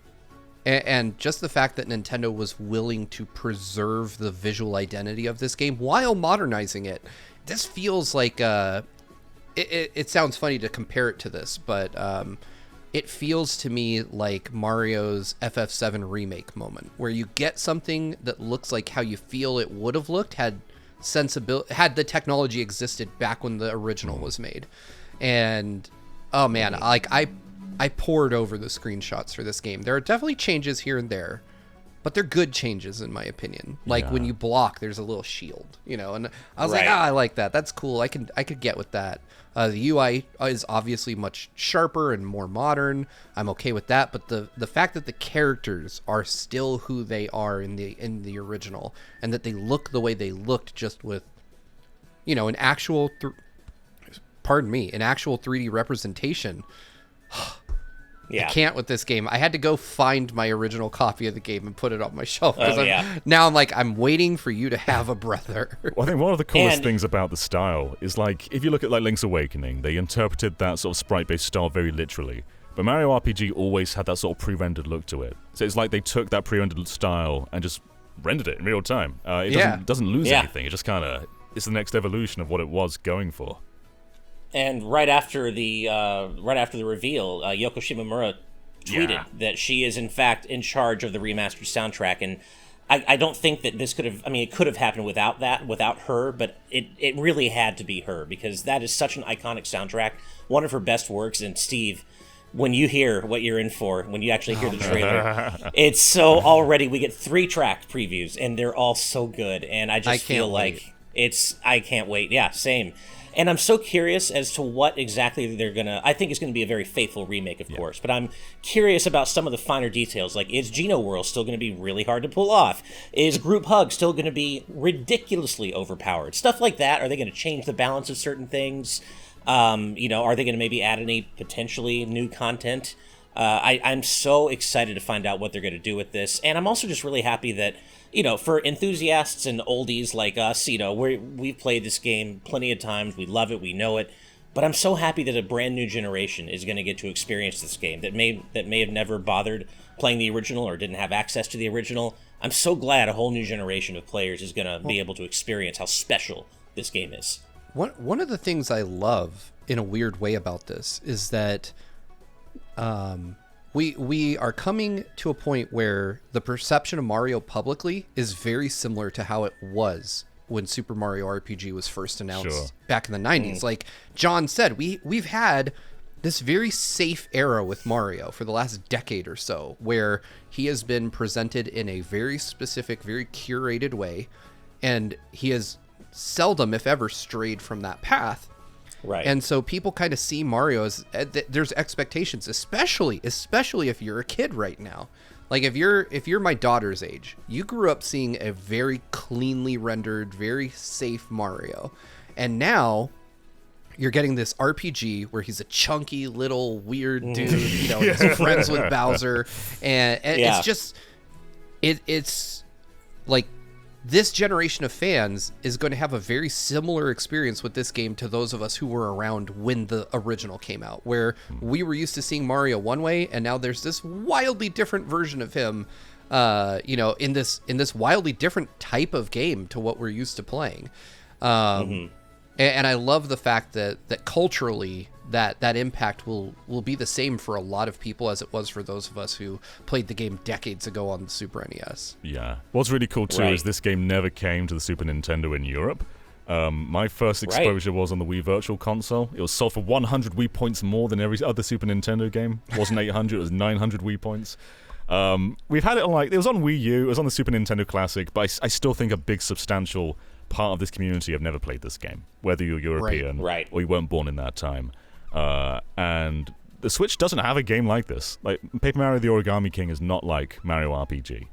just the fact that Nintendo was willing to preserve the visual identity of this game while modernizing it, this feels like it sounds funny to compare it to this, but it feels to me like Mario's FF7 remake moment, where you get something that looks like how you feel it would have looked had the technology existed back when the original was made. And oh man, like I poured over the screenshots for this game. There are definitely changes here and there, but they're good changes in my opinion. Like when you block, there's a little shield, and I was like, I like that. That's cool. I could get with that. The UI is obviously much sharper and more modern. I'm okay with that. But the fact that the characters are still who they are in the original, and that they look the way they looked just with, an actual, an actual 3D representation. I can't with this game. I had to go find my original copy of the game and put it on my shelf. Now I'm waiting for you to have a brother. Well, I think one of the coolest things about the style is, like, if you look at like Link's Awakening, they interpreted that sort of sprite-based style very literally. But Mario RPG always had that sort of pre-rendered look to it. So it's like they took that pre-rendered style and just rendered it in real time. It doesn't lose anything. It just kind of it's the next evolution of what it was going for. And right after the reveal, Yoko Shimomura tweeted that she is in fact in charge of the remastered soundtrack, and I don't think that this could have. I mean, it could have happened without her, but it really had to be her because that is such an iconic soundtrack, one of her best works. And Steve, when you hear what you're in for, when you actually hear the trailer, it's so already we get 3-track previews, and they're all so good, and I feel like I can't wait. Yeah, same. And I'm so curious as to what exactly they're going to... I think it's going to be a very faithful remake, of course, but I'm curious about some of the finer details. Like, is Geno World still going to be really hard to pull off? Is Group Hug still going to be ridiculously overpowered? Stuff like that. Are they going to change the balance of certain things? Are they going to maybe add any potentially new content? I'm so excited to find out what they're going to do with this. And I'm also just really happy that... for enthusiasts and oldies like us, we've played this game plenty of times. We love it. We know it. But I'm so happy that a brand new generation is going to get to experience this game that may have never bothered playing the original or didn't have access to the original. I'm so glad a whole new generation of players is going to be able to experience how special this game is. One of the things I love in a weird way about this is that we are coming to a point where the perception of Mario publicly is very similar to how it was when Super Mario RPG was first announced back in the 90s. Like John said, we've had this very safe era with Mario for the last decade or so, where he has been presented in a very specific, very curated way, and he has seldom, if ever, strayed from that path. Right. And so people kind of see Mario as there's expectations, especially if you're a kid right now. Like if you're my daughter's age, you grew up seeing a very cleanly rendered, very safe Mario. And now you're getting this RPG where he's a chunky little weird dude, and he's friends with Bowser, and it's just it's like this generation of fans is going to have a very similar experience with this game to those of us who were around when the original came out, where we were used to seeing Mario one way, and now there's this wildly different version of him, in this wildly different type of game to what we're used to playing. And I love the fact that culturally that impact will be the same for a lot of people as it was for those of us who played the game decades ago on the Super NES. Yeah. What's really cool too Right. is this game never came to the Super Nintendo in Europe. My first exposure was on the Wii Virtual Console. It was sold for 100 Wii points more than every other Super Nintendo game. It wasn't 800, it was 900 Wii points. We've had it on it was on Wii U, it was on the Super Nintendo Classic, but I still think a big substantial part of this community have never played this game, whether you're European Right. or you weren't born in that time. And the Switch doesn't have a game like this. Like Paper Mario: The Origami King is not like Mario RPG.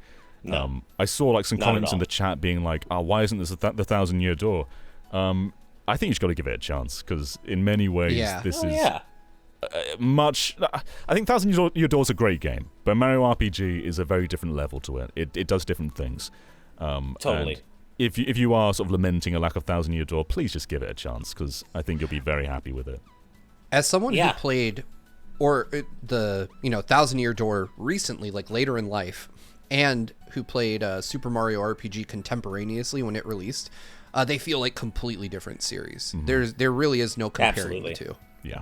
No. I saw some Not at comments in all. the chat being like, "Oh, why isn't this the Thousand Year Door?" I think you just got to give it a chance because in many ways Yeah. this Oh, is yeah. much. I think Thousand Year Door is a great game, but Mario RPG is a very different level to it. It does different things. Totally. And if you are sort of lamenting a lack of Thousand Year Door, please just give it a chance because I think you'll be very happy with it. As someone Yeah. who played the Thousand Year Door recently, like later in life, and who played Super Mario RPG contemporaneously when it released, they feel like completely different series. There really is no comparing Absolutely. the two. Yeah,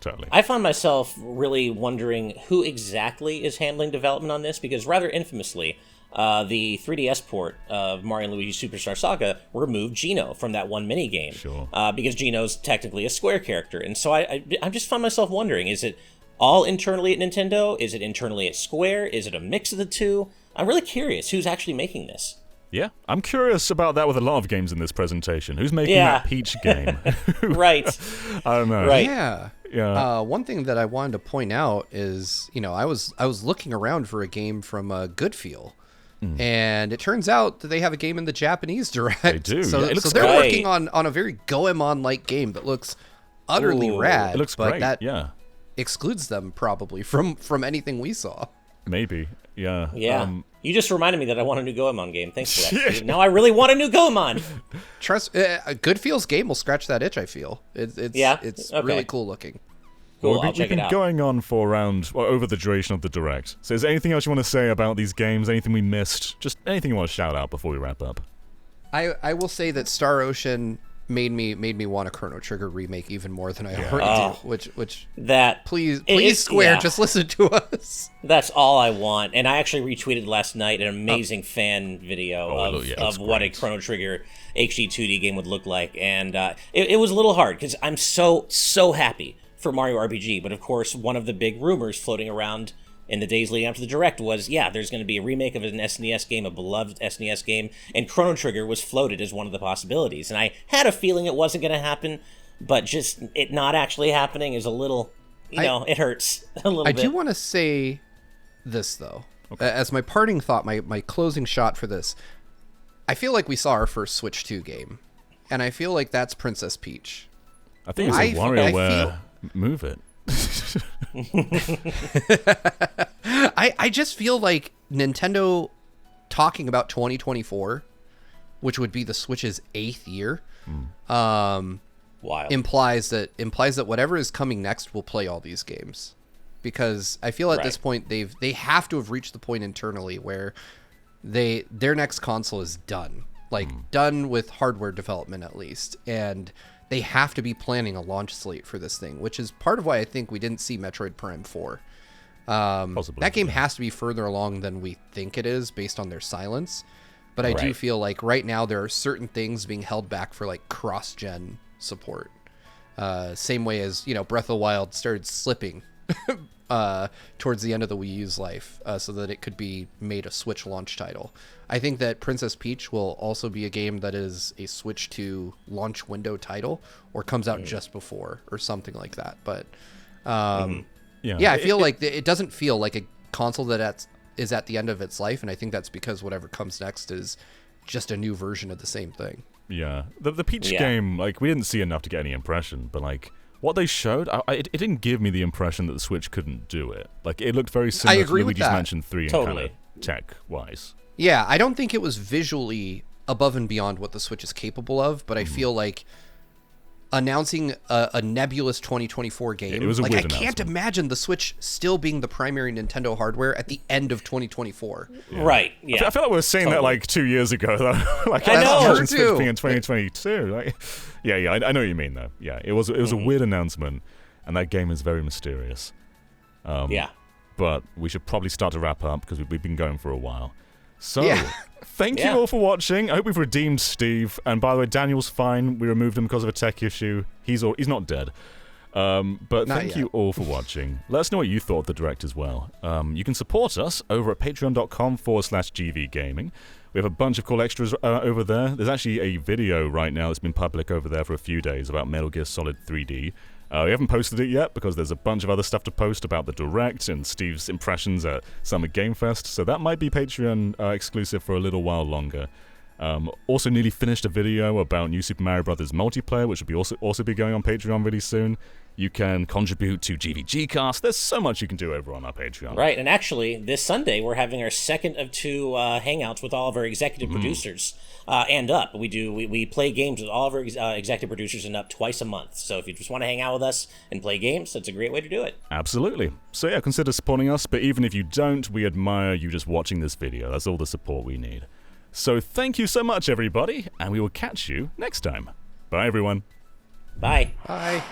totally. I found myself really wondering who exactly is handling development on this, because rather infamously, the 3DS port of Mario and Luigi Superstar Saga removed Geno from that one minigame. Sure. Because Geno's technically a Square character. And so I just found myself wondering, is it all internally at Nintendo? Is it internally at Square? Is it a mix of the two? I'm really curious who's actually making this. Yeah, I'm curious about that with a lot of games in this presentation. Who's making Yeah. that Peach game? Right. I don't know. Right. Yeah. Yeah. One thing that I wanted to point out is, I was looking around for a game from Good Feel, and it turns out that they have a game in the Japanese Direct. They do. So, Yeah, it looks so they're great. working on a very Goemon-like game that looks utterly Ooh, rad. It looks but great. that Yeah, excludes them probably from anything we saw. maybe. Yeah. Yeah. You just reminded me that I want a new Goemon game. Thanks for that, Steve. Now I really want a new Goemon. Trust, a Good Feel's game will scratch that itch. I feel it's Yeah? it's Okay. really cool looking. Cool, Well, I'll we've check been it out. going on for over the duration of the Direct. So is there anything else you want to say about these games? Anything we missed? Just anything you want to shout out before we wrap up? I will say that Star Ocean made me want a Chrono Trigger remake even more than I already do. Which That please it's- Square, yeah. just listen to us. That's all I want. And I actually retweeted last night an amazing fan video Oh, yeah, of it's what a great. Chrono Trigger HD 2D game would look like. And it was a little hard because I'm so happy for Mario RPG. But of course, one of the big rumors floating around in the days leading up to the Direct was, there's going to be a remake of an SNES game, a beloved SNES game, and Chrono Trigger was floated as one of the possibilities. And I had a feeling it wasn't going to happen, but just it not actually happening is a little, it hurts a little I bit. do want to say this though, as my parting thought, my closing shot for this. I feel like we saw our first Switch 2 game, and I feel like that's Princess Peach. I think it's I a WarioWare feel- Move It. I just feel like Nintendo talking about 2024, which would be the Switch's 8th year, Wild. implies that whatever is coming next will play all these games, because I feel at this point they have to have reached the point internally where their next console is done, done with hardware development at least, and they have to be planning a launch slate for this thing, which is part of why I think we didn't see Metroid Prime 4. Possibly. That game has to be further along than we think it is based on their silence. But I do Right. feel like right now there are certain things being held back for cross-gen support. Same way as, Breath of the Wild started slipping towards the end of the Wii U's life so that it could be made a Switch launch title. I think that Princess Peach will also be a game that is a Switch 2 launch window title or comes out just before or something like that. But yeah, I feel like it doesn't feel like a console that is at the end of its life, and I think that's because whatever comes next is just a new version of the same thing. Yeah, the Peach Yeah. game, we didn't see enough to get any impression, but what they showed, it didn't give me the impression that the Switch couldn't do it. It looked very similar agree to with Luigi's that. Mansion 3 Totally. and kind of tech-wise. Yeah, I don't think it was visually above and beyond what the Switch is capable of, but I feel like announcing a nebulous 2024 game. It was a like, weird I can't announcement. imagine the Switch still being the primary Nintendo hardware at the end of 2024. Right. Yeah. I feel like we were saying that Totally. like 2 years ago, though. Like, I know. imagine True, Switch too. being in 2022. Like, yeah, I know what you mean, though. Yeah, it was a weird announcement, and that game is very mysterious. Yeah. But we should probably start to wrap up because we've been going for a while. So, Yeah. thank you Yeah. all for watching. I hope we've redeemed Steve. And by the way, Daniel's fine. We removed him because of a tech issue. He's not dead. But Not thank yet. you all for watching. Let us know what you thought of the Direct as well. You can support us over at patreon.com/GVGaming. We have a bunch of cool extras over there. There's actually a video right now that's been public over there for a few days about Metal Gear Solid 3D. We haven't posted it yet because there's a bunch of other stuff to post about the Direct and Steve's impressions at Summer Game Fest, so that might be Patreon exclusive for a little while longer. Also nearly finished a video about New Super Mario Bros. Multiplayer, which will be also be going on Patreon really soon. You can contribute to GVGcast. There's so much you can do over on our Patreon. Right, and actually, this Sunday we're having our second of two hangouts with all of our executive producers and up. We play games with all of our executive producers and up twice a month. So if you just want to hang out with us and play games, that's a great way to do it. Absolutely. So yeah, consider supporting us, but even if you don't, we admire you just watching this video. That's all the support we need. So thank you so much, everybody, and we will catch you next time. Bye, everyone. Bye. Bye.